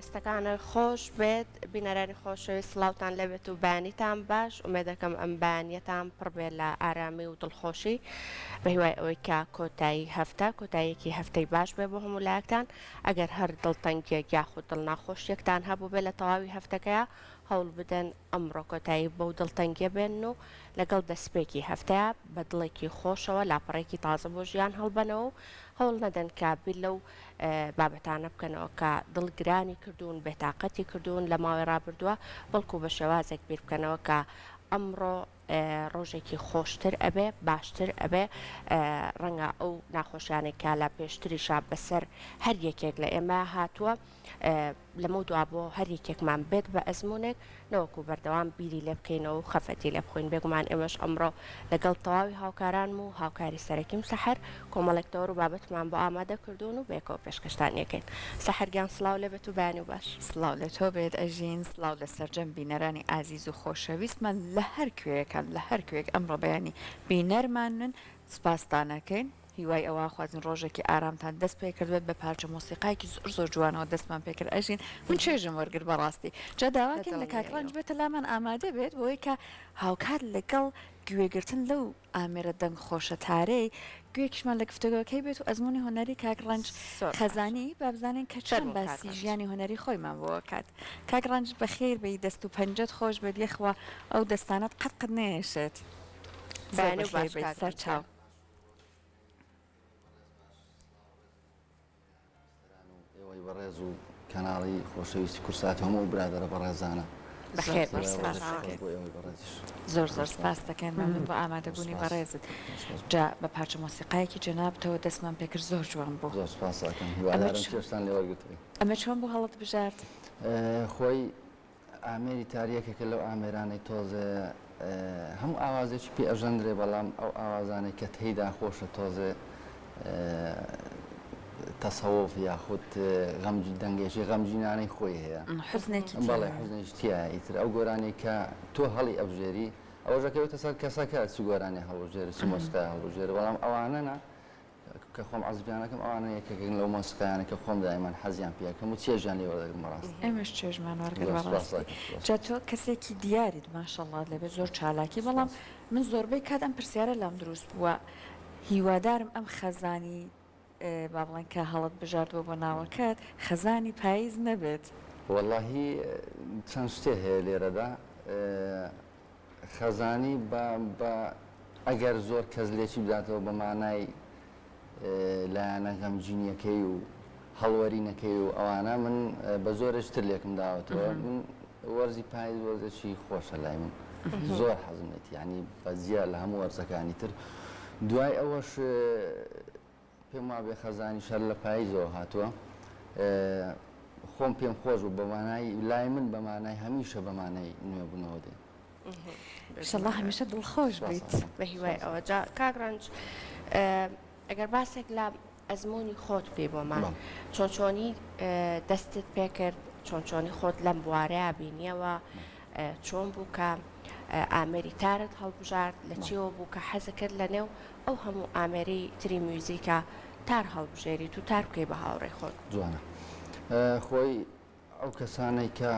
دەستەکانە خۆش بێت بینەرانی خۆشەویست سڵاوتان لەبێت و بەیانیتان باش ئومێدەکەم ئەم بەیانیەتان پڕ بێت لە ئارامی و دڵخۆشی بە هیوای ئەوەی کە کۆتایی هەفتە کۆتاییەکی هەفتەی باش بێ بۆ هەموو لایەکتان ئەگەر هەر دڵتەنگێک یاخود دڵناخۆشیەکتان هەبوو بێت لە تەواوی هەفتەکەیە هەوڵ بدەن ئەمڕۆ کۆتایی بەو دڵتەنگیە بێن و لەگەڵ دەستپێکی هەفتەیە بە دڵێکی خۆشەوە لاپەڕێکی تازە بۆ ژیان هەڵبەنەوە هەوڵ نەدەن کابیر لەو بابەتانە بکەنەوە کە دڵگرانی کردوون بێتاقەتی کردوون لە ماوەی ڕابردووە بەڵکو بە شێوازێک بیر بکەنەوە کە ئەمڕۆ ڕۆژێکی خۆشتر ئەبێ باشتر ئەبێ ڕەنگە ئەو ناخۆشیانێک کە لە پێشتریشا بەسەر هەر یەکێک لە ئێمە هاتووە لەمە دوا بۆ هەر یەکێکمان بێت بە ئەزمونێک نەوەکو بەردەوام بیری لێ بکەینەوە و خەفەتی لێ بخۆین بێگومان ئێمەش ئەمڕۆ لەگەڵ تەواوی هاوکاران و هاوکاری سەرەکیم سەحەر کۆمەڵێک تەوەر و بابەتمان بۆ ئامادە کردوون و بێکەوە پێشکەشتان یەکەین سەحەرگیان سڵاو لێبێت و بەیانی و باش سڵاو لە تۆ بێت ئەژین سڵاو لە سەرجەم بینەرانی ئازیز و خۆشەویستمان لە هەر کوێیەکان لە هەر کوێک ئەمڕۆ بەیانی بینەرمانن سپاسدانەکەین هیوای ئەوە خوازن ڕۆژێکی ئارامتان دەست پێ کردوێت بە پارچە مۆسیقایکی زۆر زۆر جوانەوە دەستمان پێکرد ئەژین من چێژم وەرگر بەڕاستی جا داواکەین لە کاکڕەنج بێتە لامان ئامادە بێت بۆی کە هاوکات لەگەڵ گوێگرتن لەو ئامێرە دەنگ خۆشەتارەی گوێکشمان لە گفتەگۆکەی بێت و ئەزموونی هونەری کاکڕەنج خەزانی بابزانین کە چەند باسی ژیانی هونەری خۆیمان بۆ کات کاکڕەنج بەخێر بێی دەست و پەنجەت خۆش بێت یەخوا ئەو دەستانت قەت نێشێت سەر چاو بەڕێز و کەناڵی خۆشەویستی کورسات هەموو برادرە بەڕێزانە زۆر زۆر سپاس دەکەن من بۆ ئامادەبوونی بەڕێزت جا بە پارچە مۆسیقایەکی جەنابتەوە دەستمان پێکرد زۆر جوان بوو زۆر سپاسەکەم هیوادارم لێوەرگرتووی ئەمە چۆن بۆ هەڵت بژارد خۆی ئامێری تاریەکێکە لەو ئامێرانەی تۆزێ هەموو ئاوازێکی پێ ئەژەندرێ بەڵام ئەو ئاوازانەی کە تێیدا خۆشە تۆزێ تەسەوف یاخود غەمجی دەنگێکی غەمجینانەی خۆی هەیە حوزنێکی بەڵێ حوزنێکی تایە ئیتر ئەو گۆرانی کە تۆ هەڵی ئەبژێری ئەوەژەکەوتە سەر کەسەکە چ گۆرانی هەڵبژێری چ مۆسیقای هەڵبژێری بەڵام ئەوانەنە کە خۆم عەزبیانەکەم ئەوانە یەکێکن لەو مۆسیقایانە کە خۆم دایمان حەزیان پێیەکەم و چێژیان لێ وەردەگرم بەڕاستی ئێمەش چێژمان وەرگر بەڕاستی جا تۆ کەسێکی دیاریت ماشەڵڵا لەبێت زۆر چالاکی بەڵام من زۆربەی کات ئەم پرسیارە لەم دروست بووە هیوادارم ئەم خەزانی با بڵێن کە هەڵت بژاردووە بۆ ناوەکەت خەزانی پاییز نەبێت وەڵاهی چەند شتێ هەیە لێرەدا خەزانی بە ئەگەر زۆر کەس لێکی بداتەوە بە مانای لایەنە غەمجینیەکەی و هەڵوەرینەکەی و ئەوانە من بە زۆرشتر لێکم داوەتەوە من وەرزی پاییز وەرزێکی خۆشە لای من زۆر حەزمێت یعنی بەجیا لە هەموو وەرزەکانی تر دوای ئەوەش پێم وابێ خەزانی شەر لە پاییزەوە هاتووە خۆم پێم خۆش و بەمانای لای من بەمانای هەمیشە بەمانای نوێبوونەوە دێ ئینشەڵڵا هەمیشە دڵخۆش بیت بە هیوای ئەوە جا کاک رەنج ئەگەر باسێک لە ئەزموونی خۆت پێ بۆمان چۆنچۆنی دەستت پێکرد چۆنچۆنی خۆت لەم بوارەیە بینیەوە چۆن بوو کە ئامێری تارت هەڵبژارد لە چیەوە بوو کە حەزە کرد لە نێو ئەو هەموو ئامێری تری موزیکە تار هەڵبژێریت و تار بکەی بە هاوڕێی خۆت جوانە خۆی ئەو کەسانەی کە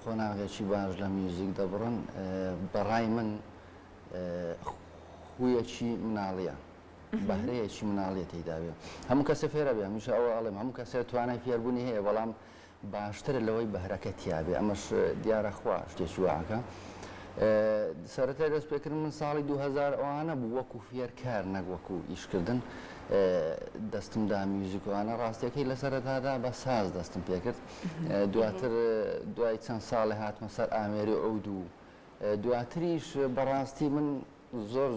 قۆناغێکی باش لە میوزیک دەبڕن بەڕای من خویەکی مناڵیە بەهرەیەکی مناڵیە تێداوێ هەموو کەسە فێرە بێ هەمیشە ئەوە ئەڵێم هەموو کەسێ توانای فێربوونی هەیە بەڵام باشترە لەوەی بەهرەکە تیابێ ئەمەش دیارە خوا شتێکی واکە سەرەتای دەست پێکردن من ساڵی 2000 ئەوانە بوو وەکو فێرکار نەک وەکو ئیشکردن دەستمدا میوزیکوانە ڕاستیەکەی لە سەرەتادا بە ساز دەستم پێکرد دواتر دوای چەند ساڵی هاتمە سەر ئامێری ئەو دوو دواتریش بەڕاستی من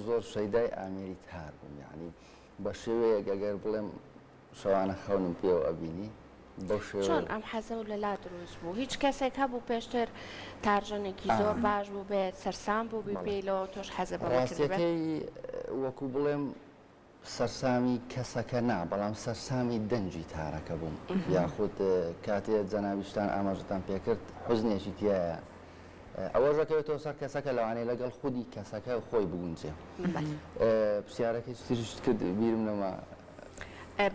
زۆر شەیدای ئامێری تار بووم یعنی بە شێوەیەک ئەگەر بڵێم شەوانە خەونم پێوە ئەبینی چۆن ئەم حەزە و لەلا دروست بوو هیچ کەسێک هەبوو پێشتر تارژەنێکی زۆر باش بوو بێت سەرسام بوو بپێلەوە تۆش حەزە بەڵێ ڕاستیەکەی وەکو بڵێم سەرسامی کەسەکە نا بەڵام سەرسامی دەنجی تارەکە بووم یاخود کاتێ جەناویشتان ئاماژتان پێکرد حوزنێکی تایە ئەوەژەکەوێتەوە سەر کەسەکە لەوانەیە لەگەڵ خودی کەسەکە خۆی بگونجێ پرسیارەکەی تریشت کرد بیرم لەمە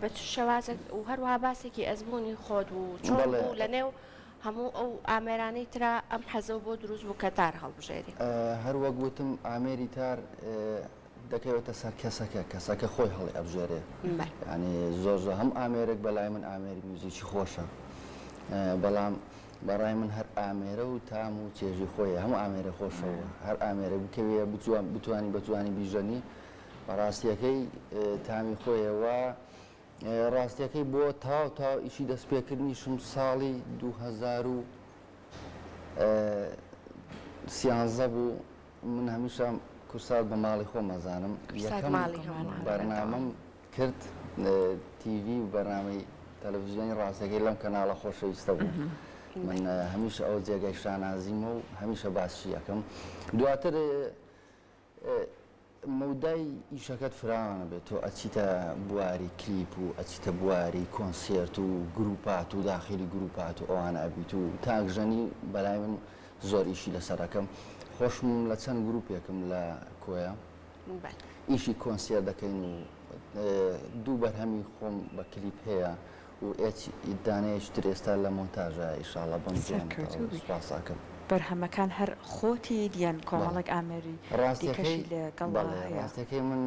بە شەوازێک و هەروەها باسێکی ئەزموونی خۆت و چۆن بوو لە نێو هەموو ئەو ئامێرانەی ترا ئەم حەزە بۆ دروست بوو کە تار هەڵبژێری هەروەک گوتم ئامێری تار دەکەوێتە سەر کەسەکە خۆی هەڵی ئەبژێرێ ینی زۆر هەم ئامێرێک بەلای من ئامێری میوزیکی خۆشە بەڵام بەڕای من هەر ئامێرە و تام و چێژی خۆیە هەموو ئامێرە خۆشەوە هەر ئامێرە بکەوێ بتوانی بیژەنی بەڕاستیەکەی تامی خۆیەوە ڕاستیەکەی بۆ تاو ئیشی دەستپێکردنیشم ساڵی 2013 بوو من هەمیشە کورسات بە ماڵی خۆ مەزانم یەکەم بەرنامەم کرد تیڤ و بەرنامەی تەلەڤیزیۆنی ڕاستیەکەی لەم کەناڵە خۆشەویستە بوو من هەمیشە ئەو جێگای شانازیمە و هەمیشە باسی یەکەم دواتر مەودای ئیشەکەت فراوانە بێت تۆ ئەچیتە بواری کلیپ و ئەچیتە بواری کۆنسێرت و گروپات و داخلی گروپات و ئەوانە ئەبییت و تاگژەنی بەلای من زۆر ئیشی لەسەرەکەم خۆشم لە چەند گروپێکم لە کۆیە ئیشی کۆنسێر دەکەین و دوو بەرهەمی خۆم بە کلیپ هەیە و دانەیەشتر ئێستا لە مۆنتاژە ئیشاڵە بەساکەم بەرهەمەکان هەر خۆتی دیان کۆمەڵێک ئامێری ڕاستیەکەی ڕاستیەکەی من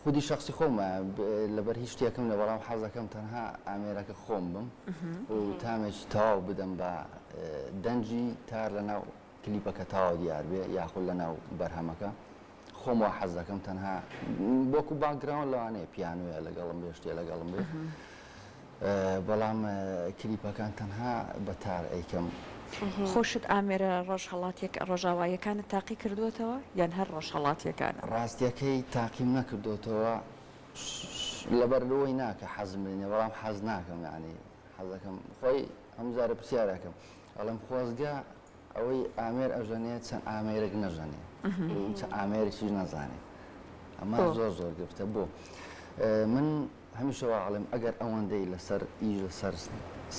خودی شخصی خۆمە لەبەر هیچ شتێکم لە بەڵام حەزەکەم تەنها ئامێرەکە خۆم بم و تامێکی تەواو بدەم بە دەنجی تار لەناو کلیپەکە تەواو دیار بێ یاخود لەناو بەرهەمەکە خۆمەوە حەزەکەم تەنها بۆکو باگراون لەوانەیە پیانوێ لەگەڵم بێ شتێ لەگەڵم بێ بەڵام کلیپەکان تەنها بە تار ئەیکەم خۆشت ئامێرە ڕۆژاواییەکانت تاقی کردوێتەوە یان هەر ڕۆژهەڵاتیەکانە ڕاستیەکەی تاقیم نەکردوێتەوە لەبەرلەوەی ناکە حەزم بێنێ بەڵام حەز ناکەم یعنی حەزەکەم خۆی هەمزارە پرسیارەکەم ئەڵم خۆزگا ئەوەی ئامێر ئەژەنێت چەند ئامێرێک نەژەنێ چەند ئامێرێکیش نەزانێت ئەمە زۆر گرفتە بۆ من هەمیشەوە ئەڵێم ئەگەر ئەوەندەی لەسەر ئیش لەسەر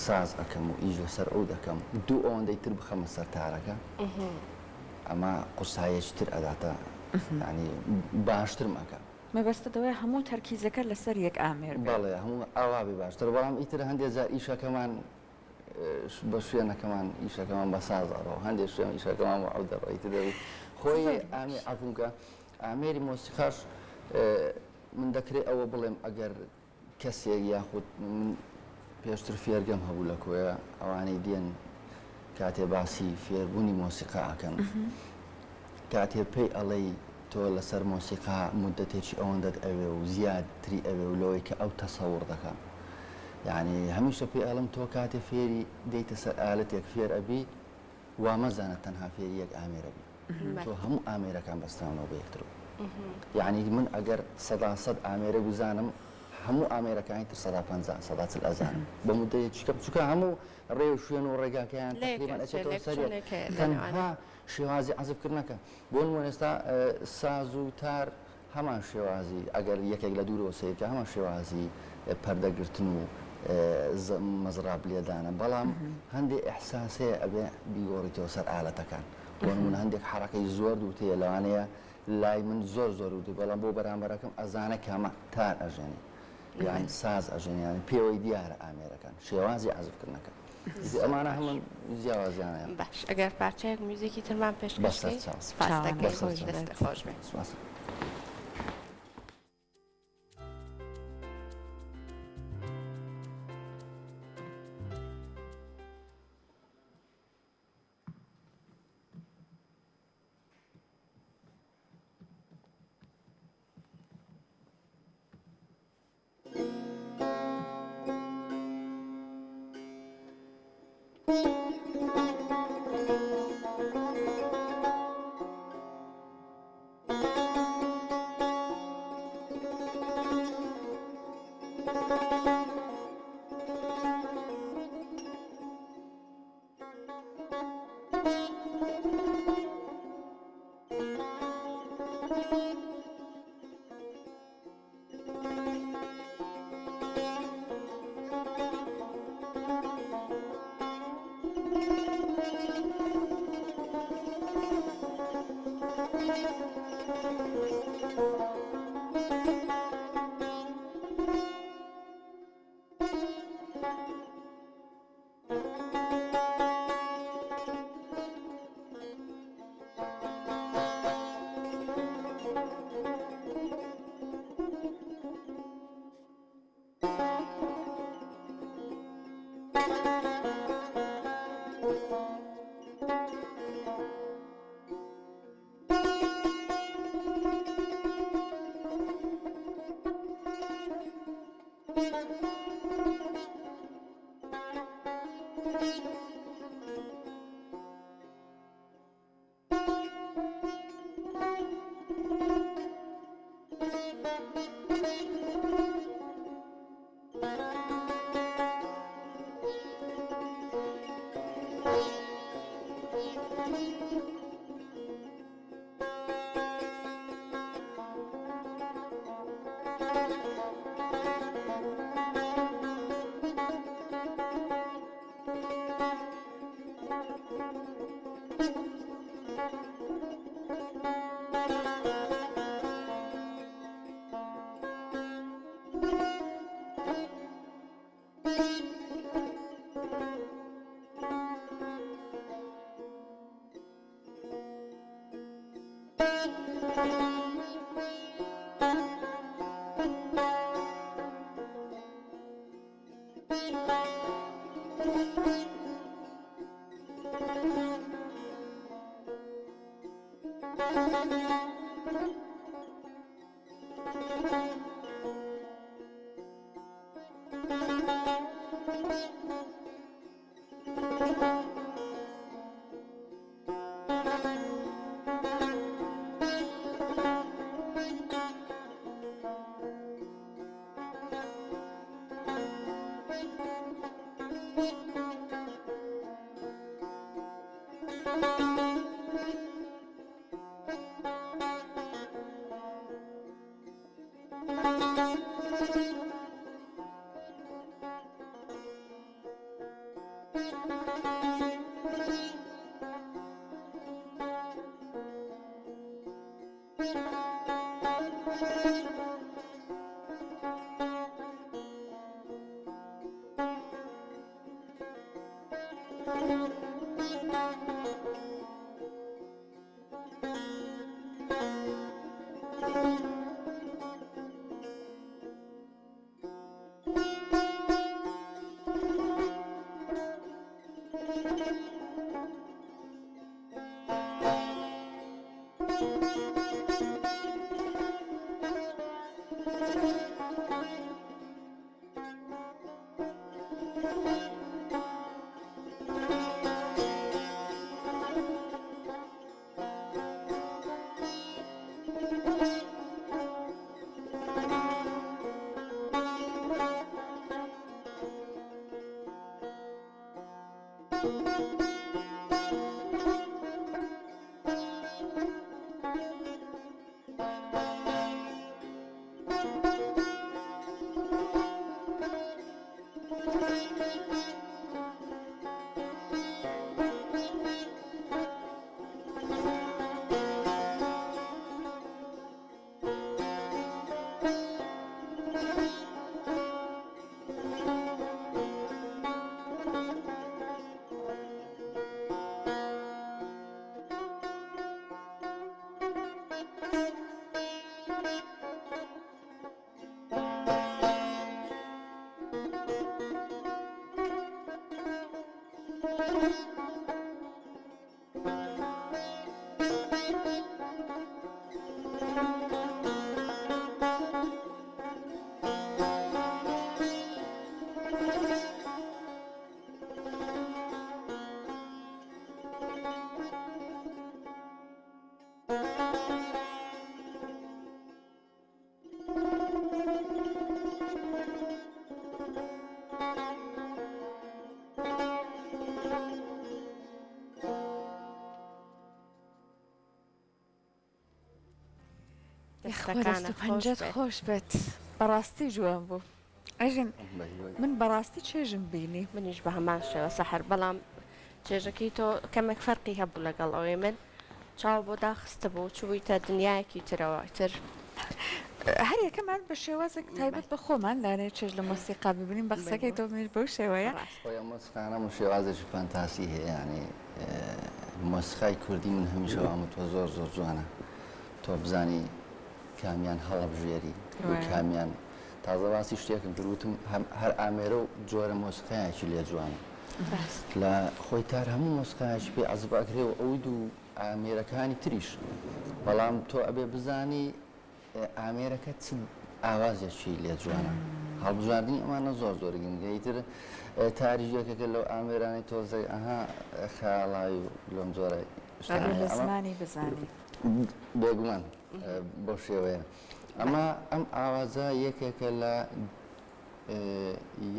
ساز ئەەکەم و ئیش لەسەر ئەو دەکەم دوو ئەوەندەی تر بخەمە سەر تارەکە ئەمە قورسایەکتر ئەداتە ینی باشترم ئەەکە مەبەستە دەوای هەموو تەرکیزەکە لەسەر یەک ئامێر بەڵێ هەموو ئاوابی باشتر بەڵام ئیتر هەندێک جار ئیشەکەمان بە شوێنەکەمان ئیشەکەمان بە سازەڕەوە هەندێک شوێن ئیشەکەمان ئەو دەڕێتە دەوی خۆی ئامی ئەفونکە ئامێری مۆسیقاش من دەکرێت ئەوە بڵێم ئەگەر کەسێک یاخود من پێشتر فێرگەم هەبوو لە کۆیە ئەوانەی دێن کاتێ باسی فێربوونی مۆسیقا ئەکەن کاتێ پێی ئەڵەی تۆ لەسەر مۆسیقا مدەتێکی ئەوەندەت ئەوێ و زیادتری ئەوێ و لەوەی کە ئەو تەسەوڕ دەکەن یعنی هەمیشە پێ ئەڵم تۆ کاتێ فێری دەیتە سەر ئالەتێک فێر ئەبی وا مەزانە تەنها فێری یەک ئامێرە بی تۆ هەموو ئامێرەکان بەستراونەوە بە یەکتر یعنی من ئەگەر 100 ئامێرە بزانم هەموو ئامێرەکانی تر 150 140 ئەزانم بە مدەیە چکە هەموو ڕێ و شوێن و ڕێگاکەیان تقریبان ئەچێتەوە سەر تەنها شێوازی عەزبکردنەکە بۆ نمونە ئێستا ساز و تار هەمان شێوازی ئەگەر یەکێک لە دوورەوە سیرکە هەمان شێوازی پەردەگرتن و مەزراب لێدانە بەڵام هەندێک ئەحساسەیە ئەبێ بیگۆڕیتەوە سەر ئالەتەکان بۆ نمونە هەندێک حەرەکەی زۆر دووتەیە لەوانەیە لای من زۆر دوو بەڵام بۆ بەرامبەرەکەم ئەزانە کامە تار ئەژێنی یان ساز ئەژێنیان پێوەی دیارە ئامێرەکان شێوازی عەزبکردنەکە ئەمانە هەموو جیاوازیانەیە باش ئەگەر پارچەیەک میوزیکی ترمان پێشکەشی سپاس دەکەین دەستە خۆش بێت خۆرست و پەنجەت خۆش بێت بەڕاستی جوان بوو ئەژین من بەڕاستی چێژم بینی منیش بە هەمان شێوە سەحر بەڵام چێژەکەی تۆ کەمێک فەرقی هەبوو لەگەڵ ئەوەی من چاو بۆ داخستە بوو چوویتە دنیایەکی ترەوە تر هەر یەکەمان بە شێوازێک تایبەت بە خۆمان لانەیە چێژ لە مۆسیقا ببینیم بە قسەکەی تۆ منیش بەو شێوەیە مۆسیقانە و شێوازێکی فانتاسی هەیە ینی مۆسیقای کوردی من هەمیشە وامە تۆ زۆر زۆر جوانە تۆ بزانی کامیان هەڵەبژێری و کامیان تازە باسی شتێکم کردوتم هەر ئامێرە و جۆرە مۆسیقایەکی لێ جوانە لە خۆی تار هەموو مۆسیقایەکی پێ عەزباکرێ و ئەوی دوو ئامێرەکانی تریش بەڵام تۆ ئەبێ بزانی ئامێرەکە چ ئاوازێکی لێ جوانە هەڵبژاردننی ئەمانە زۆر زۆر گرنگەیتر تاریژەکەکە لەو ئامێرانی تۆزەی ئەها خاڵاوی لەم جۆرە زمانی بزانی بێگومان بۆ شێوەیە ئەمە ئەم ئاوازە یەکێکە لە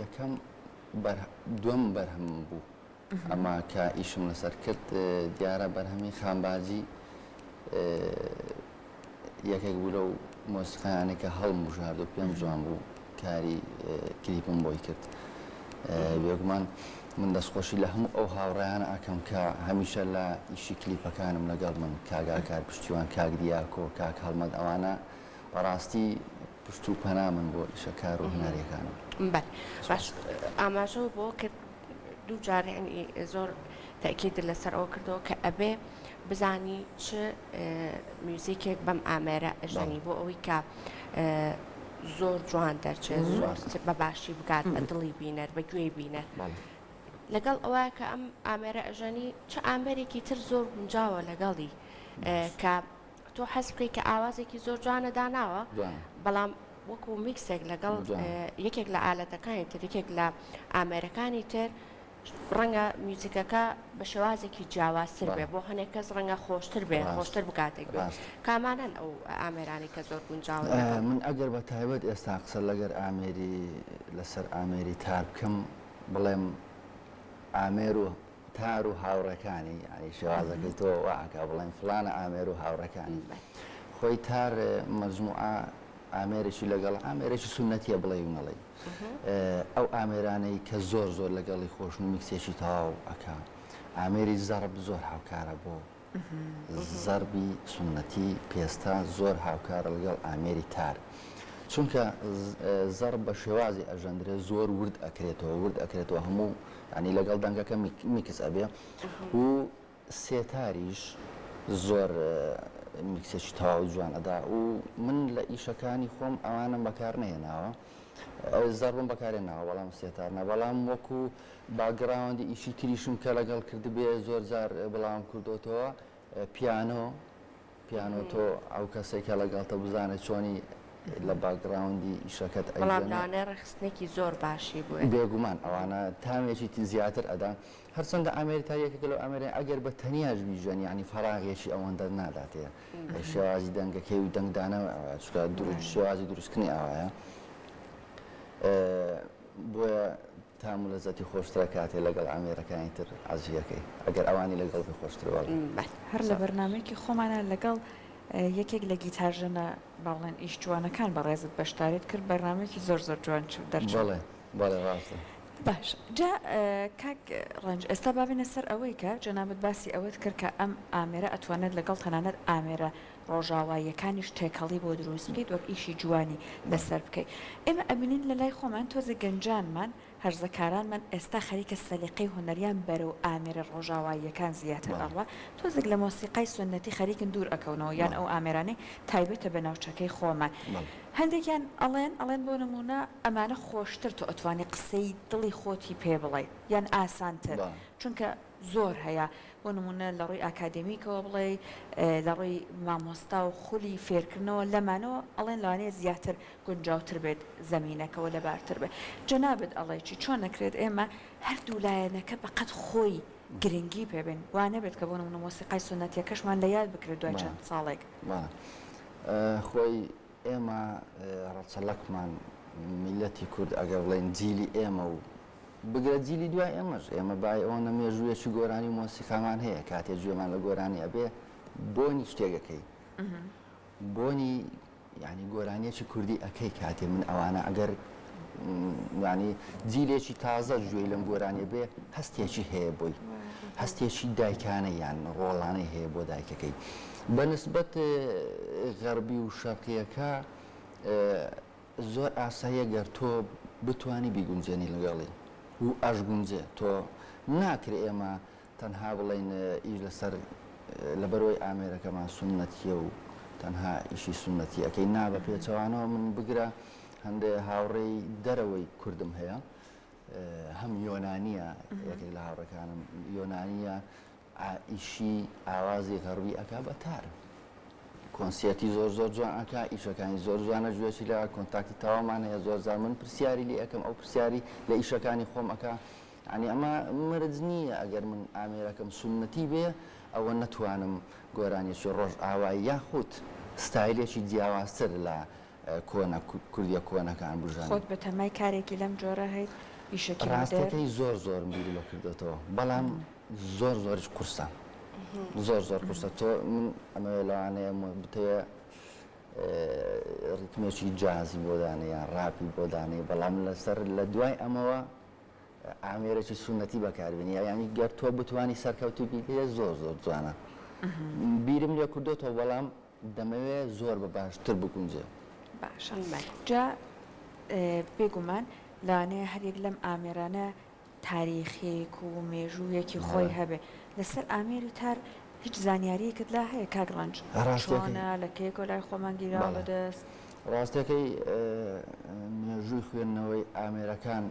یەکەم دووەم بەرهەم بوو ئەمە کە ئیشم لەسەر کرد دیارە بەرهەمی خانباجی یەکێک بوو لەو مۆسیقایانێک کە هەڵمژارد و پێم جوان بوو کاری کلیپم بۆی کرد بێگومان من دەستخۆشی لە هەموو ئەو هاوڕێیانە ئەکەم کە هەمیشە لە ئیشی کلیپەکانم لەگەڵ من کاگاکار پشتیوان کاک دیاکۆ کاک هەڵمەد ئەوانە بەڕاستی پشت و پەنا من بۆ ئیشەکار و هونەریەکانم باش ئاماژە بۆ کرد دوو جارێنی زۆر تاکید لەسەر ئەوە کردەوە کە ئەبێ بزانی چ میوزیکێک بەم ئامێرە ئەژەنی بۆ ئەوەی کە زۆر جوان دەرچێت زۆر بە باشی بگات بە دڵی بینەر بە گوێی بینەر لەگەڵ ئەوە کە ئەم ئامێرە ئەژەنی چ ئامێرێکی تر زۆر گونجاوە لەگەڵی کە تۆ حەز بکەی کە ئاوازێکی زۆر جوانە داناوە بەڵام وەکو میکسێک لەگەڵ یەکێک لە ئالەتەکانی تر یەکێک لە ئامێرەکانی تر ڕەنگە میوزیکەکە بە شێوازێکی جیاوازتر بێ بۆ هەنێک کەس ڕەنگە خۆشتر بێ خۆشتر بکاتێک بێ کامانن ئەو ئامێرانی کە زۆر گونجاوە من ئەگەر بە تایبەت ئێستا قسە لەگەر ئامێری لەسەر ئامێری تار بکەم بڵێم ئامێر و تار و هاوڕەکانی ینی شێوازەکەی تۆ واکە بڵێن فلانە ئامێر و هاوڕەکانی خۆی تار مەجموعە ئامێرێکی لەگەڵ ئامێرێکی سونەتیە بڵێ و نەڵێ ئەو ئامێرانەی کە زۆر زۆر لەگەڵی خۆشن و میکسێکی تەواو ئەکا ئامێری زەرب زۆر هاوکارە بۆ زەربی سونەتی پێستا زۆر هاوکارە لەگەڵ ئامێری تار چونکە زەرب بە شێوازی ئەژەندرێ زۆر ورد ئەکرێتەوە هەموو ینی لەگەڵ دەنگەکە میکس ئەبێ و سێتاریش زۆر میکسێکی تەواو جوان ئەدا و من لە ئیشەکانی خۆم ئەوانم بەکار نهێناوە زەربم بەکارێناوە بەڵام سێتارنە بەڵام وەکو باگراوندی ئیشی تریشم کە لەگەڵ کردبێ زۆر جار بەڵام کردوتەوە پیانۆ تۆ ئەو کەسێکە لەگەڵتە بزانێت چۆنی لە باگراوندی ئیشەکەت بەڵام لەوانەیە ڕێخستنێکی زۆر باشی بووە بێگومان ئەوانە تامێکی زیاتر ئەدان هەرچەندە ئامێریکایەکە لەو ئەمەرێ ئەگەر بە تەنیاش بیژەن ینی فەراغێکی ئەوەندە ناداتەیە شێوازی دەنگەکەی و دەنگدانەوە چکە شێوازی دروستکردنی ئەوەیە بۆیە تام و لەزەتی خۆشترە کاتێ لەگەڵ ئامێرەکانی تر عەزیەکەی ئەگەر ئەوانی لەگەڵ خۆشتر هەر لە بەرنامەیەکی خۆمانە لەگەڵ یەکێک لە گیتارژەنە باڵێن ئیش جوانەکان بەڕێزت بەشداریت کرد بەرنامەیەکی زۆر زۆر جوان دەرچێت بەڵێ ڕاستە باش جا کاک ڕەنج ئێستا بابینە سەر ئەوەی کە جەنابەت باسی ئەوەت کرد کە ئەم ئامێرە ئەتوانێت لەگەڵ تەنانەت ئامێرە ڕۆژاواییەکانیش تێکەڵی بۆ دروست بکەیت وەک ئیشی جوانی لەسەر بکەیت ئێمە ئەبینین لە لای خۆمان تۆزە گەنجانمان هەرزەکارانمان ئێستا خەریکە سەلیقەی هونەریان بەرەو ئامێرە ڕۆژاواییەکان زیاتر ئەڕوا تۆزێک لە مۆسیقای سنەتی خەریکن دوور ئەکەونەوە یان ئەو ئامێرانەی تایبەتە بە ناوچەکەی خۆمان هەندێکیان ئەڵێن بۆ نمونە ئەمانە خۆشتر تۆ ئەتوانی قسەی دڵی خۆتی پێ بڵێ یان ئاسانتر چونکە زۆر هەیە بۆ نمونە لە ڕووی ئاکادمیکەوە بڵێ لە ڕووی مامۆستا و خولی فێرکردنەوە لەمانەوە ئەڵێن لەوانەیە زیاتر گونجاوتر بێت زەمینەکەەوە لەبارتر بێت جەنابەت ئەڵێکی چۆن نەکرێت ئێمە هەردوو لایەنەکە بەقەت خۆی گرنگی پێبێن وانە بێت کە بۆ نمونە مۆسیقای سنەتیەکەشمان لە یاد بکرێت دوای چەند ساڵێک خۆی ئێمە ڕەچەڵەکمان میلەتی کورد ئەگەر بڵێن جیلی ئێمە و بگرە جیلی دوای ئێمەش ئێمە بای ئەوە مێژوویەکی گۆرانی مۆسیقامان هەیە کاتێ گوێمان لە گۆرانی ئەبێ بۆنی شتێگەکەی بۆنی ینی گۆرانیەکی کوردی ئەەکەی کاتێ من ئەوانە ئەگەر ینی جیلێکی تازە گوێی لەم گۆرانی بێ هەستێکی هەیە بۆی هەستێکی دایکانە یان ڕۆڵانەی هەیە بۆ دایکەکەی بەنسبەت غەربی و شەرقیەکە زۆر ئاساییە گەر تۆ بتوانی بیگونجێنی لەگەڵی و ئەشگونجێ تۆ ناکرێ ئێمە تەنها بڵێن ئیش لەسەر لەبەرەوەی ئامێرەکەمان سنەتیە و تەنها ئیشی سنەتی ئەەکەی نابە پێچەوانەوە من بگرە هەندێک هاوڕێی دەرەوەی کوردم هەیە هەم یۆنانیە یەکێک لە هاوڕەکانم یۆنانیە ئیشی ئاوازی غەربی ئەکا بە تار کۆنسیەتی زۆر زۆر جوان ئەکا ئیشەکانی زۆر جوانە گوێچی لە کۆنتاکتی تاوامان هەیە زۆر زار من پرسیاری لێ ئەەکەم ئەو پرسیاری لە ئیشەکانی خۆم ئەکا ینی ئەمە مرج نییە ئەگەر من ئامێرەکەم سنەتی بێ ئەوە نەتوانم گۆرانیێکی ڕۆژ ئاوایی یاخود ستایلێکی جیاوازتر لە کۆنە کوردیە کۆنەکان بژان خۆت بە تەمای کارێکی لەم جۆرە هەیت ئیشەکەی ڕاستەکەی زۆر زۆر بیری لە کردێتەوە بەڵام زۆر زۆرش قورسە زۆر قورسە تۆ من ئەمە لەوانەیە بتەوە ڕیتمێکی جازی بۆ دانەیە ڕاپی بۆ دانەیە بەڵام لەسەر لە دوای ئەمەوە ئامێرەی سنەتی بەکاربێنی ینی گەر تۆ بتوانی سەرکەوتی بیتە زۆر زۆر جوانە بیرم لێ کردێتەوە بەڵام دەمەوێت زۆر بە باشتر بگونجێ باشە جا بێگومان لەوانەیە هەرێک لەم ئامێرانە تاریخێک و مێژوویەکی خۆی هەبێ لەسەر ئامێری تار هیچ زانیاریەکت لا هەیە کاک ڕەنج چۆنە لە کێکۆ لای خۆمان گیراوە بەدەست ڕاستەکەی مێژووی خوێندنەوەی ئامێرەکان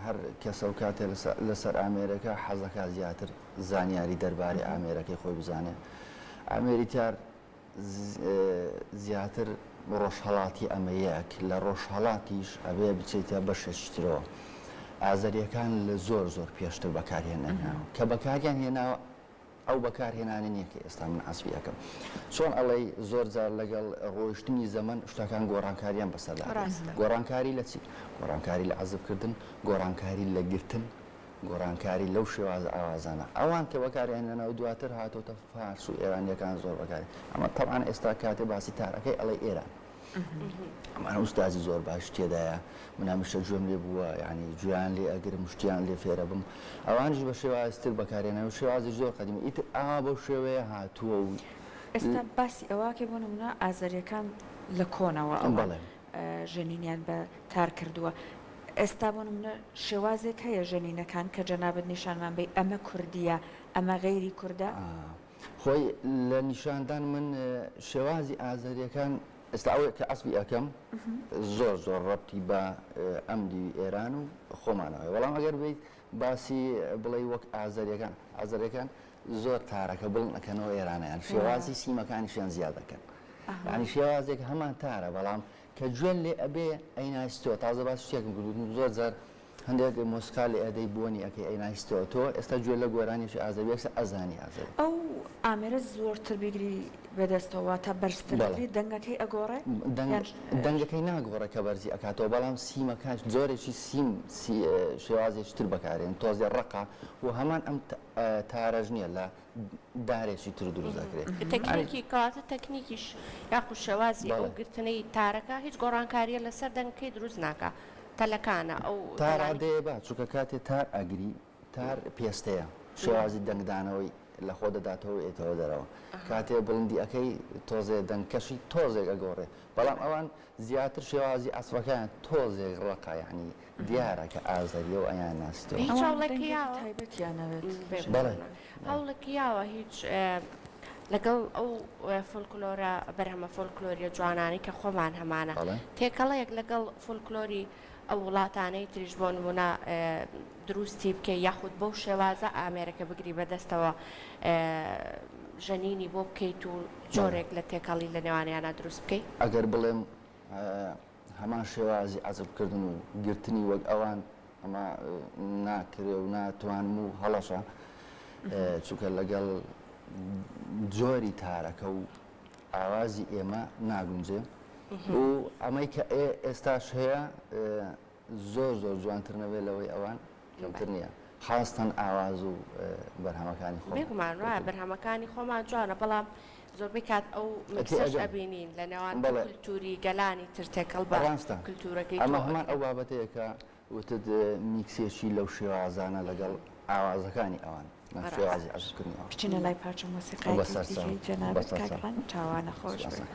هەر کەسە و کاتێ لەسەر ئامێرەکە حەزەکە زیاتر زانیاری دەربارەی ئامێرەکەی خۆی بزانێت ئامێریتار زیاتر ڕۆژهەڵاتی ئەمەیەک لە ڕۆژهەڵاتیش ئەبێ بچیتە بەشێشترەوە ئازەریەکان لە زۆر زۆر پێشتر بەکارهێنەوە کە بەکاریان هێناوە ئەو بەکارهێنانە نییە کە ئێستا من حەسبی ئەەکەم چۆن ئەڵێ زۆر جار لەگەڵ ڕۆیشتنی زەمن شتەکان گۆڕانکاریان بەسەردا گۆڕانکاری لە چی گۆڕانکاری لە عەزبکردن گۆڕانکاری لە گرتن گۆڕانکاری لەو شێوازە ئاوازانە ئەوان کە بەکارهێنانەوە دواتر هاتۆتە فارس و ئێرانیەکان زۆر بەکاری ئەمە تەبعاً ئێستا کاتێ باسی تارەکەی ئەڵێ ئێران ئەمانە ئوستازی زۆر باش تێدایە من هەمیشە گوێم لێ بووە ینی گویان لێ ئەگرم شتیان لێ فێرە بم ئەوانش بە شێوازتر بەکارهێنەوە شێوازی زۆر قەدیمی ئیتر ئاوا بەو شێوەیە هاتووە و ئێستا باسی ئەوواکە بۆ نمونە ئازەریەکان لە کۆنەوە ژەنینیان بە تار کردووە ئێستا بۆ نمونە شێوازێک هەیە ژەنینەکان کە جەنابەت نیشانمان بێ ئەمە کوردیە ئەمە غەیری کووردە خۆی لە نیشاندان من شێوازی ئازەریەکان ئێستا ئەوەیە کە ئەسبی ئەەکەم زۆر زۆر ڕەبتی بە ئەمری ئێران و خۆمانەوە وەڵام ئەگەر بیت باسی بڵێ وەک ئازەریەکان زۆر تارەکە بڵنەکەنەوە ئێرانیان شێوازی سیمەکانیشیان زیاد دەکەن ینی شێوازێک هەمان تارە بەڵام کە گوێن لێ ئەبێ ئەیناستەوە تازە باس شتێکم کردوتم زۆر جار هەندێک مۆسیقا لێ ئەدەی بۆنی ئەەکەی ئەیناستەوە تۆ ئێستا گوێ لە گۆرانیشی ئازەریەکسە ئەزانی ئازەری ئەو ئامێرە زۆرتر بگری بەدەستەوە تا بەرزترگری دەنگەکەی ئەگۆڕێ دەنگەکەی ناگۆڕە کە بەرزی ئەکاتەوە بەڵام سیمەکان زۆرێکی سیم شێوازێکتر بەکارێن تۆزێ ڕقا و هەمان ئەم تارەژ نییە لە دارێکی تر دروست دەکرێت تەکنیکی کاتە تەکنیکیش یاخو شێوازی ئەو گرتنەی تارەکە هیچ گۆڕانکاریە لەسەر دەنگەکەی دروست ناکە تەلەکانە ئەو تارادەیە با چووکە کاتێ تار ئەگری تار پێستەیە شێوازی دەنگدانەوەی لە خۆ دەداتەوە ئێتەوە دەرەوە کاتێ بڵندی ئەەکەی تۆزێ دەنگکەشی تۆزێک ئەگۆڕێ بەڵام ئەوان زیاتر شێوازی ئەسوەکان تۆزێک ڕقایانی دیارە کە ئازەریە و ئەیان ناستەوە هەوڵێکیاوە هیچ لەگەڵ ئەو فۆلکلۆرە بەرهەمە فۆلکلۆریە جوانانی کە خۆمان هەمانە تێکەڵەیەک لەگەڵ فۆلکلۆری ئەو وڵاتانەی تریش بۆ نمونە دروستی بکەی یاخود بەو شێوازە ئامێرەکە بگری بەدەستەوە ژەنینی بۆ بکەیت و جۆرێک لە تێکەڵی لە نێوانیانە دروست بکەیت ئەگەر بڵێم هەمان شێوازی عەزبکردن و گرتنی وەک ئەوان ئەمە ناکرێ و ناتوانم و هەڵەشە چونکە لەگەڵ جۆری تارەکە و ئاوازی ئێمە ناگونجێ و ئەمەی کە ئێستاش هەیە زۆر زۆر جوانتر نەبێت لەوەی ئەوان کەمتر نییە خاستن ئاواز و بەرهەمەکانی خۆ بێگومان وایە بەرهەمەکانی خۆمان جوانە بەڵام زۆربەی کات ئەو مکسەش ئەبینین لە نێوان کولتوری گەلانی تر تێکەڵ بە کولتورەکەی ئەمە هەمان ئەو بابەتەیە کە وتت میکسێکی لەو شێوازانە لەگەڵ ئاوازەکانی ئەوان شێوازی عەزبکردنەوە بچینە لای پارچە مۆسیقای دیکەی جەنابەت کاکڕان چاوانە خۆش بێت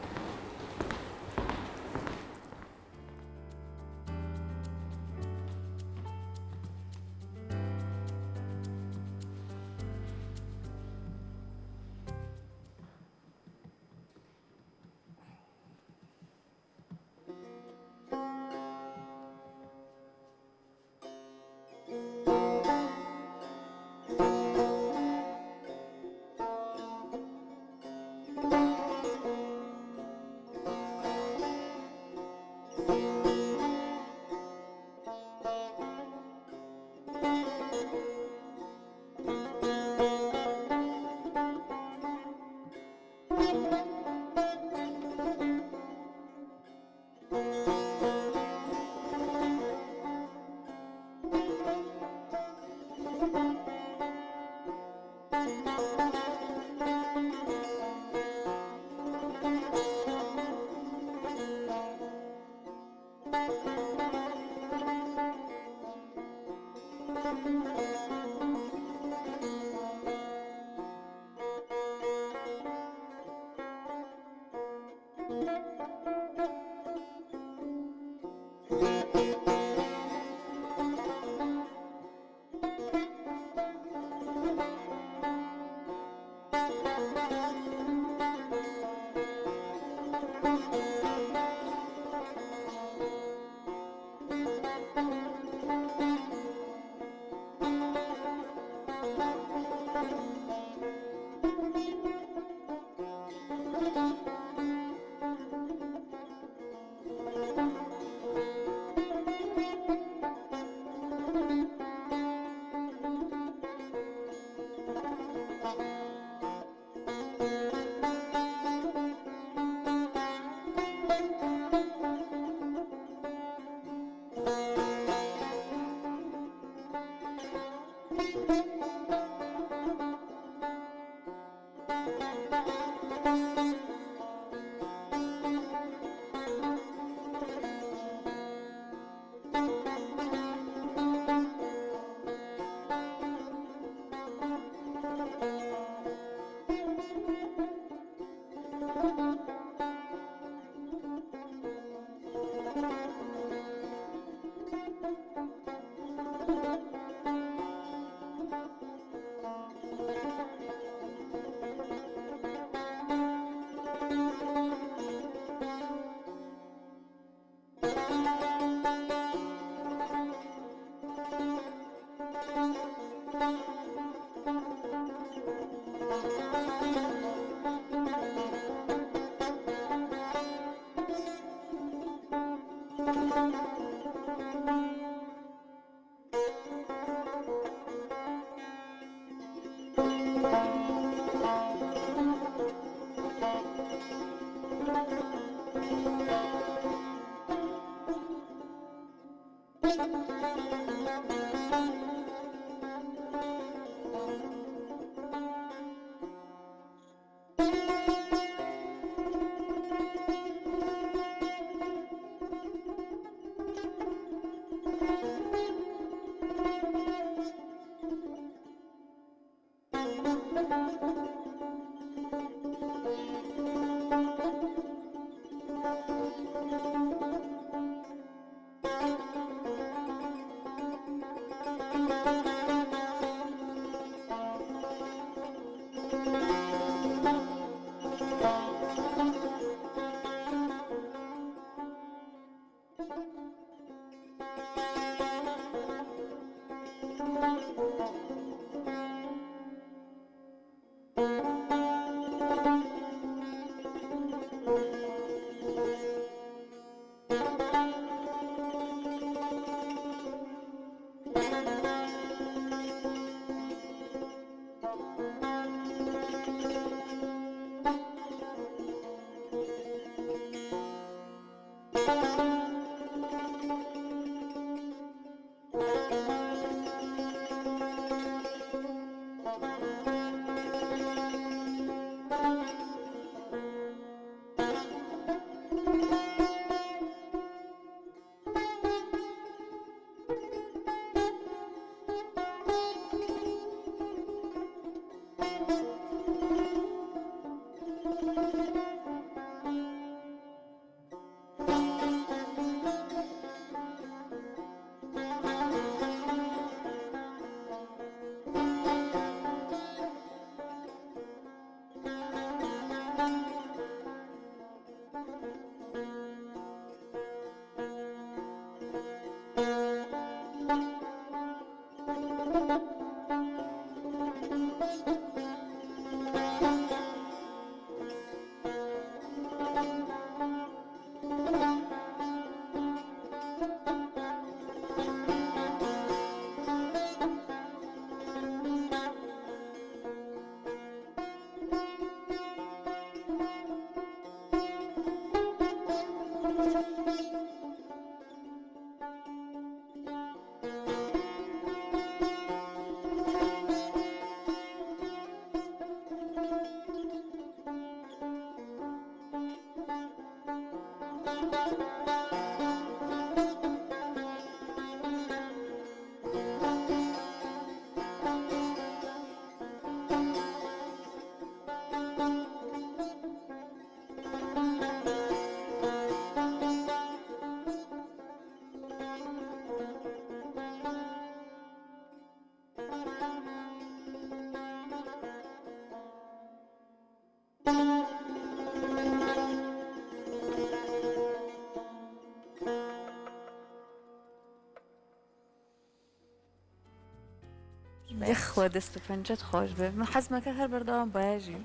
خۆ دەست و پەنجەت خۆش بێ من حەزمەکە هەر بەردەوام باژی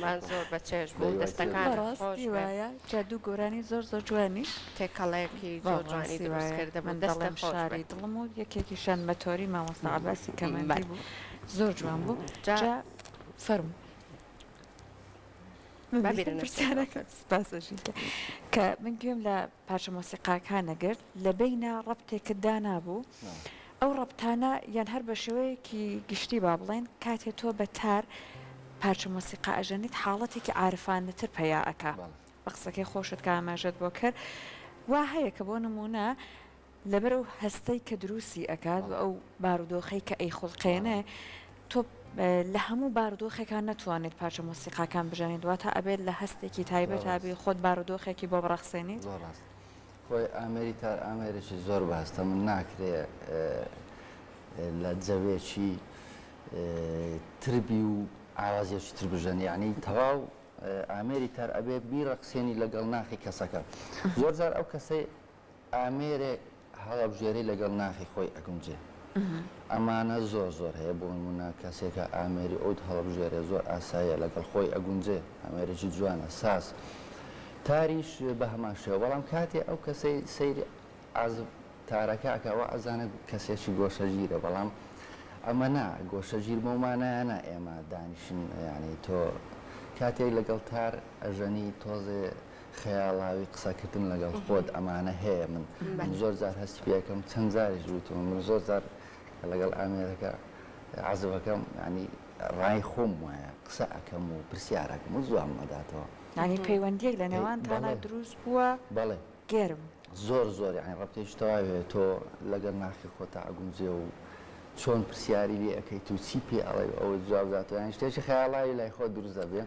من زۆر بە چێژ بوو دەستەکان ڕاستی وایە جادوو گۆرانی زۆر زۆر جوانی تێکەڵەیەکی زۆر جوانی دروستکردە من دەڵێم شاری دڵم و یەکێکی شان بەتۆری مامۆستا عەباسی کەمەندی بوو زۆر جوان بوو جا فەرمو سپاسەشی کە من گوێم لە پارچە مۆسیقاکان نەگرت لە بینە ڕەبتێکتدا نابوو ئەو ڕەبتانە یان هەر بە شێوەیەکی گشتی با بڵێن کاتێ تۆ بە تار پارچە مۆسیقا ئەژەنیت حاڵەتێکی عارفانەتر پەیا ئەکا بە قسەکەی خۆشت کە ئاماژەت بۆ کرد وا هەیە کە بۆ نمونە لەبەر ئەو هەستەی کە دروستی ئەکات و ئەو بارودۆخەی کە ئەی خوڵقێنێ تۆ لە هەموو بارودۆخێکان نەتوانێت پارچە مۆسیقاکان بژەنیت دواتە ئەبێت لە هەستێکی تایبەت هابی خۆت بارودۆخێکی بۆ بڕەخسێنیت خۆی ئامێری تار ئامێرێکی زۆر بەهستە من ناکرێ لە جەوێکی تربی و ئاوازێکی تر بژەن یعنی تەواو ئامێری تار ئەبێ بیڕەقسێنی لەگەڵ ناخی کەسەکە زۆر جار ئەو کەسەی ئامێرێ هەڵەبژێری لەگەڵ ناخی خۆی ئەگونجێ ئەمانە زۆر زۆر هەیە بۆ نمونە کەسێکە ئامێری ئەوت هەڵەبژێرێ زۆر ئاساییە لەگەڵ خۆی ئەگونجێ ئامێرێکی جوانە ساس تاریش بە هەمان شێوە بەڵام کاتێ ئەو کەسەی سەیری ئازب تارەکە ئەکەوە ئەزانە کەسێکی گۆشەگیرە بەڵام ئەمە نا گۆشەگیر بۆمانایانە ئێمە دانیشن ینی تۆ کاتێک لەگەڵ تار ئەژەنی تۆزێ خەیاڵاوی قسەکردن لەگەڵ خۆت ئەمانە هەیە من زۆر جار هەستی پێەکەم چەند جاریش وتم من زۆر جار لەگەڵ ئامێرەکە عەزبەکەم ینی ڕای خۆم وایە قسە ئەەکەم و پرسیارەکەم و زوام مەداتەوە ینی پەیوەندیەک لە نێوانتانە دروست بووە بەڵێ گەرم زۆر ینی ڕەبتێکی تەواوێ تۆ لەگەڵ ناخی خۆتا ئەگونجێ و چۆن پرسیاری لێ ئەەکەیت و چی پێ ئەڵێ ئەوە جواب داتەوە یان شتێکی خەیاڵاوی لای خۆ دروست دەبێ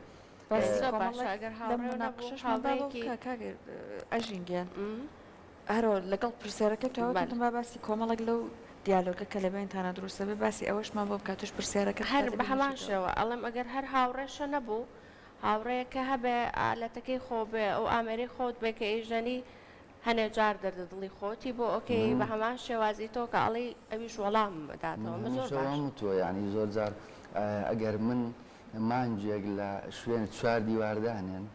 ئەژینگیان هەرۆ لەگەڵ پرسیارەکە تاوەتم با باسی کۆمەڵک لەو دیالۆگە کە لە بینتانە دروستە بێ باسی ئەوەشمان بۆ بکاتوش پرسیارەکە هەر بە هەمان شێوە ئەڵێم ئەگەر هەر هاوڕێشە نەبوو هاوڕەیەکە هەبێ ئالەتەکەی خۆ بێ ئەو ئامێری خۆت بێ کە ئیژەنی هەنێ جار دەردە دڵی خۆتی بۆ ئۆکەی بە هەمان شێوازی تۆ کە ئەڵی ئەویش وەڵام بداتەوە تۆ ینی زۆر جار ئەگەر من مانجێک لە شوێن چوار دیواردانێن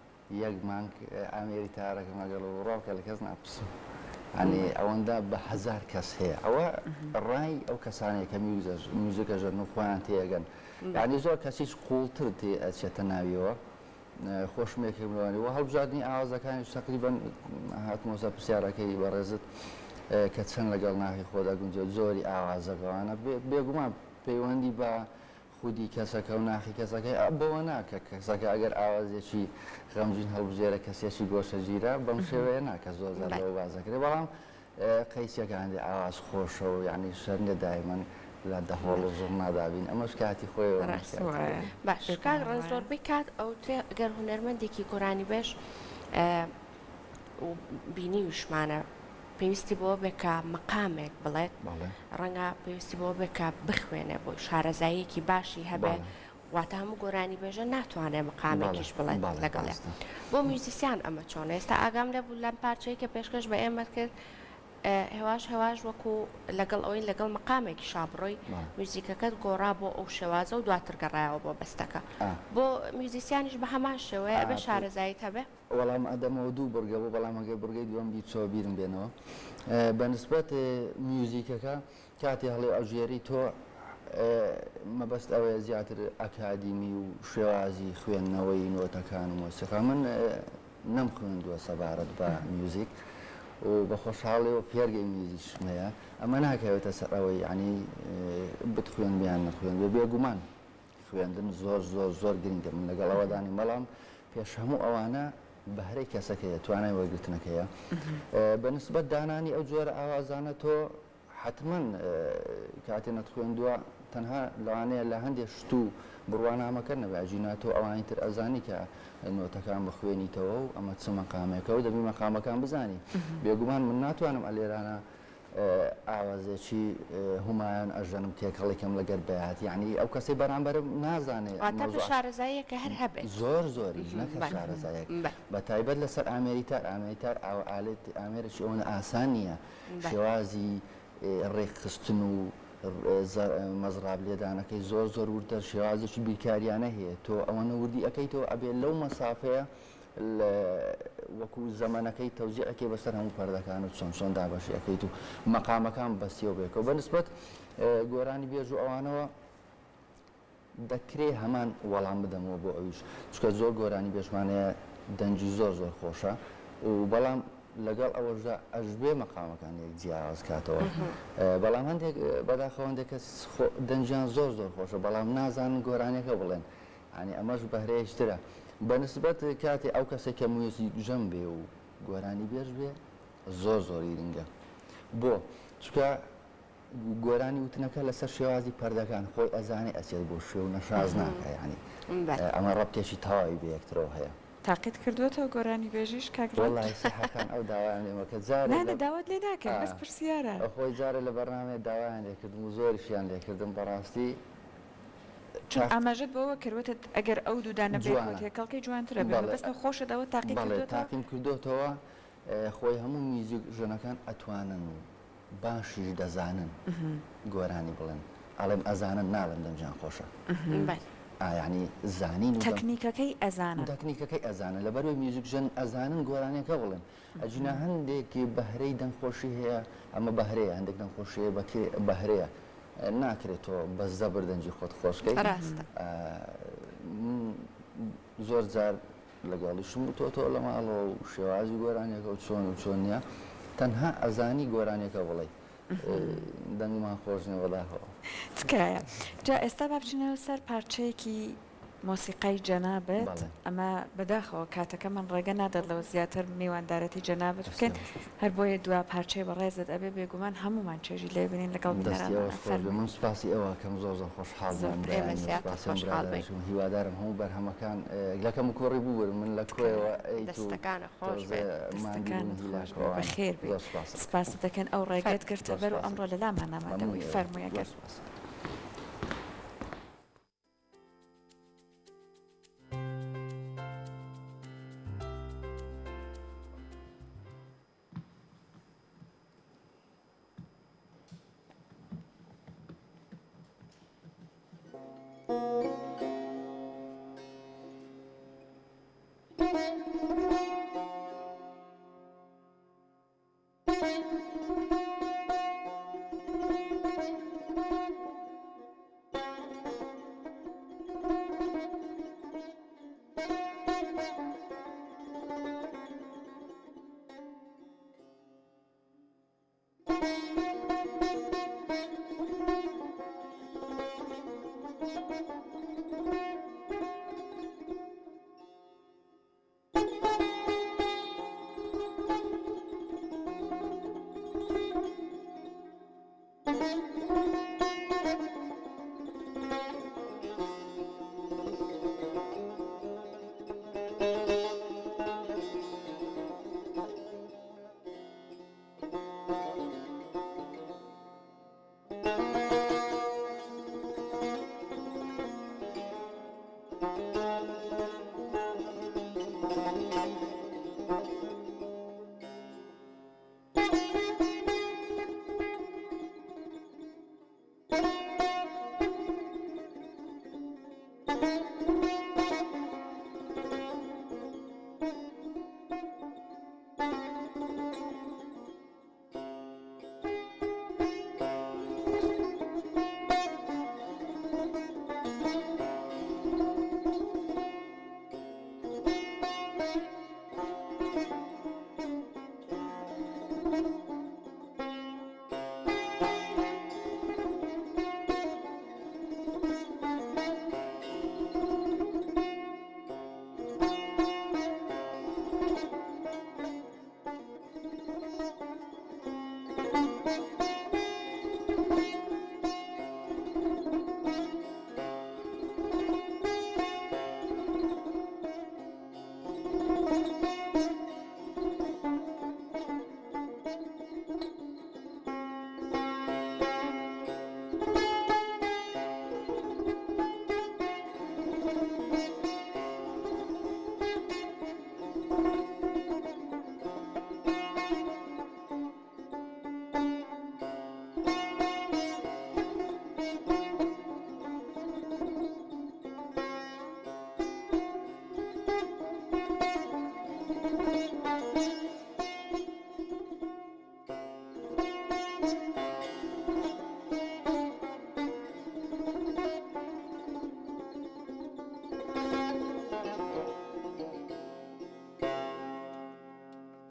یەک مانگ ئامێری تارەکەم ئەگەڵ و ڕاوکە لە کەس ناپرسم ینی ئەوەندا بە هەزار کەس هەیە ئەوە ڕای ئەو کەسانێک کە میوزیکە ژەرن و خۆیان تێگەن ینی زۆر کەسیش قوڵتر تێ ئەچێتە ناویەوە خۆشمێکمەوەنی و هەڵبژاردننی ئاوازەکانی تقریبان هاتمۆسە پرسیارەکەی بەڕێزت کە چەند لەگەڵ ناخی خۆدا گونجێت زۆری ئاوازەکەوانە بێگومان پەیوەندی بە خودی کەسەکە و ناخی کەسەکەی بەوە ناکە کەسەکە ئەگەر ئاوازێکی غەمجین هەڵبژێرە کەسێکی گۆشە گیرە بەم شێوەیە ناکە زۆر زۆر بازەکرێ بەڵام قەیسەکانی ئاواز خۆشە و یعنی شەرنە دایمەن لە دەهۆڵ و زۆر نادابین ئەمەش کاتی خۆیەوە باش کات ڕەنج زۆربەی کات ئەو ئەگەر هونەرمەندێکی گۆرانی بێش بینی وشمانە پێویستی بۆ بێکە مەقامێک بڵێت ڕەنگە پێویستی بۆ بێکە بخوێنێ بۆ شارەزاییەکی باشی هەبێ واتە هەموو گۆرانی بێژە ناتوانێت مەقامێکیش بڵێت لەگەڵێ بۆ میوزیسیان ئەمە چۆنە ئێستا ئاگام لەبوو لەم پارچەیە کە پێشکەش بە ئێمە کرد هێواش وەکو لەگەڵ ئەوەی لەگەڵ مەقامێکی شابڕۆی میوزیکەکەت گۆڕا بۆ ئەو شێوازە و دواتر گەڕایەوە بۆ بەستەکە بۆ میوزیسیانیش بە هەمان شێوەیە بە شارەزاییت هەبێ وەڵام ئەدەمەوە دوو بڕگە بۆ بەڵامەگە بڕگەی دووەم بیچەوە بیرم بێنەوە بەنسبەت میوزیکەکە کاتی هەڵێ ئەژێری تۆ مەبەست ئەوەیە زیاتر ئەکادیمی و شێوازی خوێندنەوەی نۆتەکان و مۆسیقا من نەم خوێندووە سەبارەت بە میوزیک و بە خۆشحاڵیەوە پێرگەی میوزیکمەیە ئەمە ناکەوێتە سەر ئەوەی ینی بتخوێن بیان نەخوێن بێگومان خوێندن زۆر گرنگە من لەگەڵ ئەوەدانی بەڵام پێش هەموو ئەوانە بەهرەی کەسەکەیە توانای وەرگرتنەکەیە بەنسبەت دانانی ئەو جۆرە ئاوازانە تۆ حتمما کاتێ نەتخوێندووە تەنها لەوانەیە لە هەندێک شت و بڕوانامەکە نەباجیناتۆ ئەوانی تر ئەزانی کە نۆتەکان بخوێنیتەوە و ئەمە چ مەقامێکە و دەبی مەقامەکان بزانی بێگومان من ناتوانم ئەلێرانە ئاوازێکی هەمووان ئەژەنم تێکەڵێکم لەگەر بەیات یعنی ئەو کەسی بەرامبەرم نازانێت شارەزاییەکە هەر هەبێت زۆری نەکە شارەزایەک بە تایبەت لەسەر ئامێریتار ئالێت ئامێرەی ئەوە ئاسان نییە شێوازی ڕێکخستن و مەزراب لێدانەکەی زۆر وردە شێوازێکی بیرکاریانە هەیە تۆ ئەوەنە وردی ئەەکەیتەوە ئەبێ لەو مەسافەیە وەکو زەمانەکەی تەوزیعەکەی بەسەر هەموو پەردەکان و چۆن دابەشی ئەەکەیت و مەقامەکان بەستیەوە بێکەوە بەنسبەت گۆرانی بێژ و ئەوانەوە دەکرێت هەمان وەڵام بدەمەوە بۆ ئەویش چکە زۆر گۆرانی بێژمانەیە دەنجی زۆر خۆشە و بەڵام لەگەڵ ئەوەشدا ئەژبێ مەقامەکان یەک جیاواز کاتەوە بەڵام هەندێک بەداخەوەندێک کەس دەنجیان زۆر خۆشە بەڵام نازانن گۆرانەکە بڵێن ینی ئەمەش بەهرەیەشترە بەنسبەت کاتێ ئەو کەسێک کە موزیک ژەم بێ و گۆرانی بێژ بێ زۆر گرنگە بۆ چکە گۆرانی وتنەکە لەسەر شێوازی پەردەکان خۆی ئەزانێ ئەچێت بۆ شێو نەشاز ناکە ینی ئەمە ڕەبتێکی تەواوی بە یەکترەوە هەیە تاقیت کردوێتەوە گۆرانی بێژیش کاکڕۆڵایسەکان ئەو داوایان لێمەکە جارە داوات لێ ناکەم بەس پرسیارە خۆی جارە لە بەرنامێ داوایان لێکردم و زۆریشیان لێکردم بەڕاستی چون ئاماژەت بەوە کردوێتت ئەگەر ئەو دوودانە بێکەڵکەی جوانترە بێ بەستمە خۆشە داوە تاقیم کردوتەوە خۆی هەموو میوزیک ژنەکان ئەتوانن و باشیش دەزانن گۆرانی بڵێن ئەڵێم ئەزانن ناڵێم دەنجیان خۆشە ینی زانین تەکنیکەکەی ئەزانە لەبەروی میوزیک ژەن ئەزانن گۆرانەکە بڵێن ئەجینا هەندێکی بەهرەی دەنگخۆشی هەیە ئەمە بەهرەیە هەندێک دەنگخۆشیە بەهرەیە ناکرێتەوە بە زەبر دەنجی خۆت خۆشکەی زۆر جار لەگەڵی شم و تۆ لە ماڵەوە و شێوازی گۆرانیەکە و چۆن و چۆن نییە تەنها ئەزانی گۆرانیەکە بڵێ دەنگمان خۆشنی وەداخەوە تکایە جا ئێستا با بچینەوە سەر پارچەیەکی مۆسیقای جەنابەت ئەمە بەداخەوە کاتەکە من ڕێگە نادەڵەوە زیاتر میواندارەتی جەنابەت بکەین هەر بۆیە دوا پارچەی بەڕێزت ئەبێ بێگومان هەمومان چێژی لێ بینین لەگەڵ من سپاسی ئەوە کەم زۆر خۆشحاڵ هیوادارم هەموو بەرهەمەکان لەکەم کوڕی بوو من لە کۆیەوە دەستەکانە خۆش بەخێر سپاس دەکەن ئەو ڕێگەت گرتە بەر و ئەمڕۆ لە لامان نامادەوەی فەرموویەکە